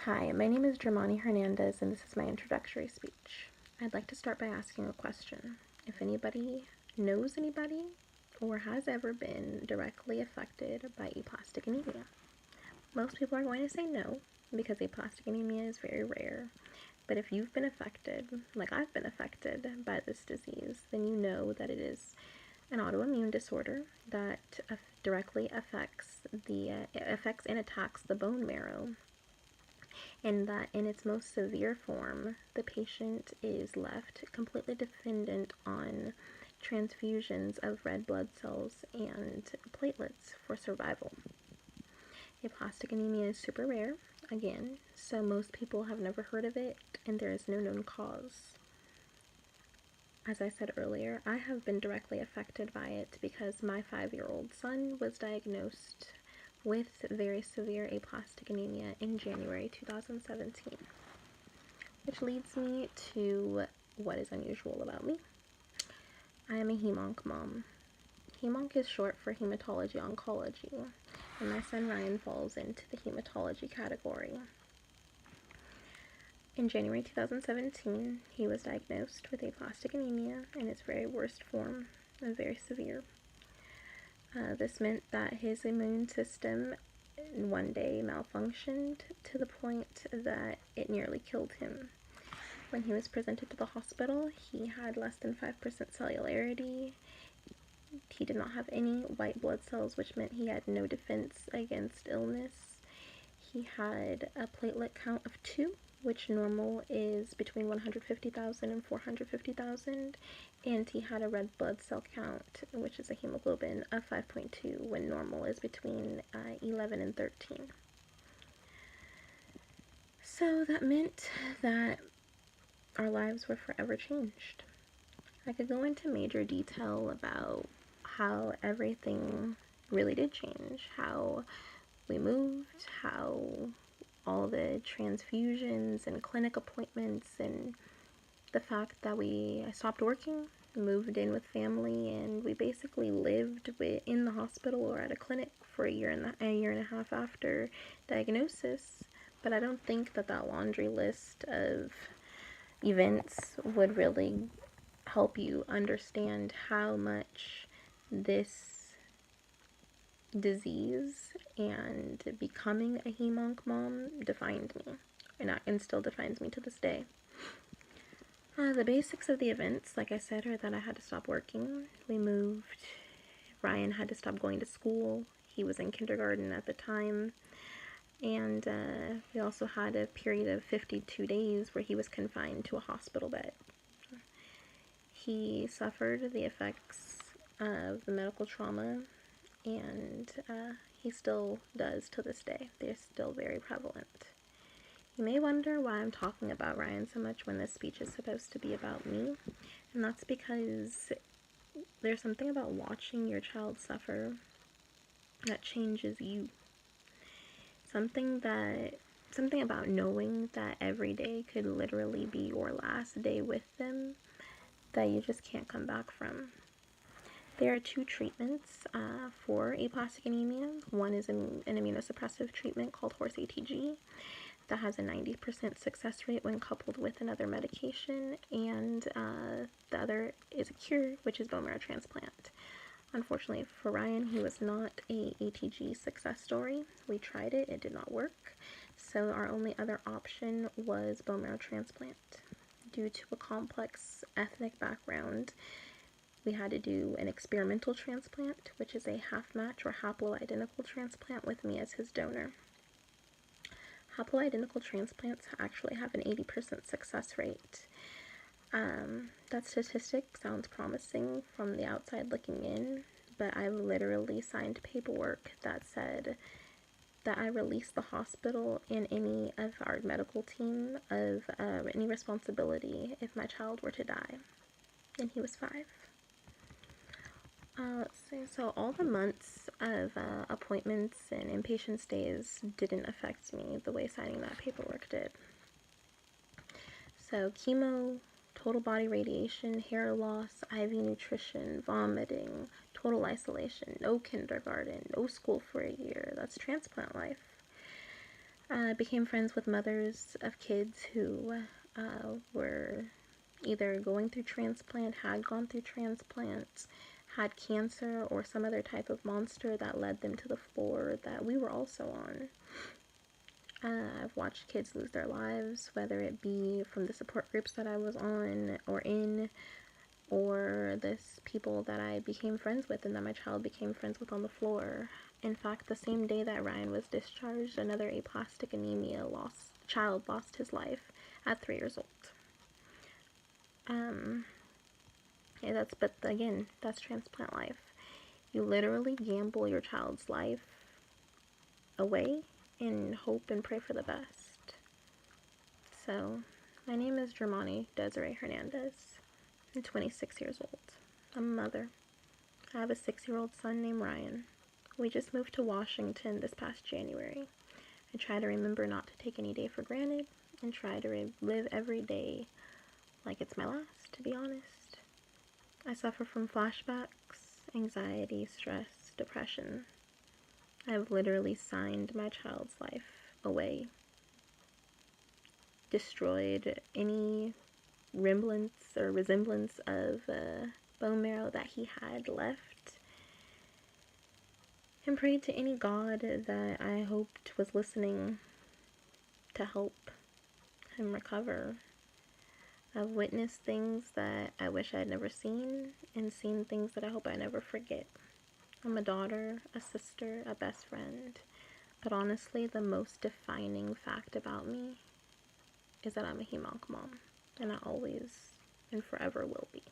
Hi, my name is Germani Hernandez, and this is my introductory speech. I'd like to start by asking a question. If anybody knows anybody or has ever been directly affected by aplastic anemia. Most people are going to say no, because aplastic anemia is very rare. But if you've been affected, like I've been affected by this disease, then you know that it is an autoimmune disorder that directly affects and attacks the bone marrow, and that in its most severe form, the patient is left completely dependent on transfusions of red blood cells and platelets for survival. Aplastic anemia is super rare, again, so most people have never heard of it, and there is no known cause. As I said earlier, I have been directly affected by it because my 5-year-old son was diagnosed with very severe aplastic anemia in January 2017. Which leads me to what is unusual about me. I am a hemonc mom. Hemonc is short for hematology oncology, and my son Ryan falls into the hematology category. In January 2017, he was diagnosed with aplastic anemia in its very worst form, and very severe. This meant that his immune system one day malfunctioned to the point that it nearly killed him. When he was presented to the hospital, he had less than 5% cellularity. He did not have any white blood cells, which meant he had no defense against illness. He had a platelet count of 2, which normal is between 150,000 and 450,000, and he had a red blood cell count, which is a hemoglobin, of 5.2, when normal is between 11 and 13. So that meant that our lives were forever changed. I could go into major detail about how everything really did change, how we moved, how all the transfusions and clinic appointments, and the fact that I stopped working, moved in with family, and we basically lived in the hospital or at a clinic for a year and a half after diagnosis. But I don't think that laundry list of events would really help you understand how much this disease and becoming a hemonc mom defined me, and still defines me to this day. The basics of the events, like I said, are that I had to stop working. We moved. Ryan had to stop going to school. He was in kindergarten at the time. And we also had a period of 52 days where he was confined to a hospital bed. He suffered the effects of the medical trauma, and he still does to this day. They're still very prevalent. You may wonder why I'm talking about Ryan so much when this speech is supposed to be about me, and that's because there's something about watching your child suffer that changes you. Something about knowing that every day could literally be your last day with them that you just can't come back from. There are 2 treatments for aplastic anemia. One is an immunosuppressive treatment called horse ATG that has a 90% success rate when coupled with another medication, and the other is a cure, which is bone marrow transplant. Unfortunately for Ryan, he was not a ATG success story. We tried it, it did not work, so our only other option was bone marrow transplant. Due to a complex ethnic background, we had to do an experimental transplant, which is a half-match or haploidentical transplant with me as his donor. Haploidentical transplants actually have an 80% success rate. That statistic sounds promising from the outside looking in, but I literally signed paperwork that said that I released the hospital and any of our medical team of any responsibility if my child were to die. And he was 5. Let's see, so all the months of appointments and inpatient stays didn't affect me the way signing that paperwork did. So chemo, total body radiation, hair loss, IV nutrition, vomiting, total isolation, no kindergarten, no school for a year. That's transplant life. I became friends with mothers of kids who were either going through transplant, had gone through transplants, had cancer, or some other type of monster that led them to the floor that we were also on. I've watched kids lose their lives, whether it be from the support groups that I was on or in, or this people that I became friends with and that my child became friends with on the floor. In fact, the same day that Ryan was discharged, another aplastic anemia child lost his life at 3 years old. Yeah, but again, that's transplant life. You literally gamble your child's life away and hope and pray for the best. So, my name is Germani Desiree Hernandez. I'm 26 years old. I'm a mother. I have a 6-year-old son named Ryan. We just moved to Washington this past January. I try to remember not to take any day for granted and try to live every day like it's my last, to be honest. I suffer from flashbacks, anxiety, stress, depression. I've literally signed my child's life away, destroyed any resemblance of bone marrow that he had left, and prayed to any God that I hoped was listening to help him recover. I've witnessed things that I wish I had never seen, and seen things that I hope I never forget. I'm a daughter, a sister, a best friend, but honestly, the most defining fact about me is that I'm a hemonc mom, and I always and forever will be.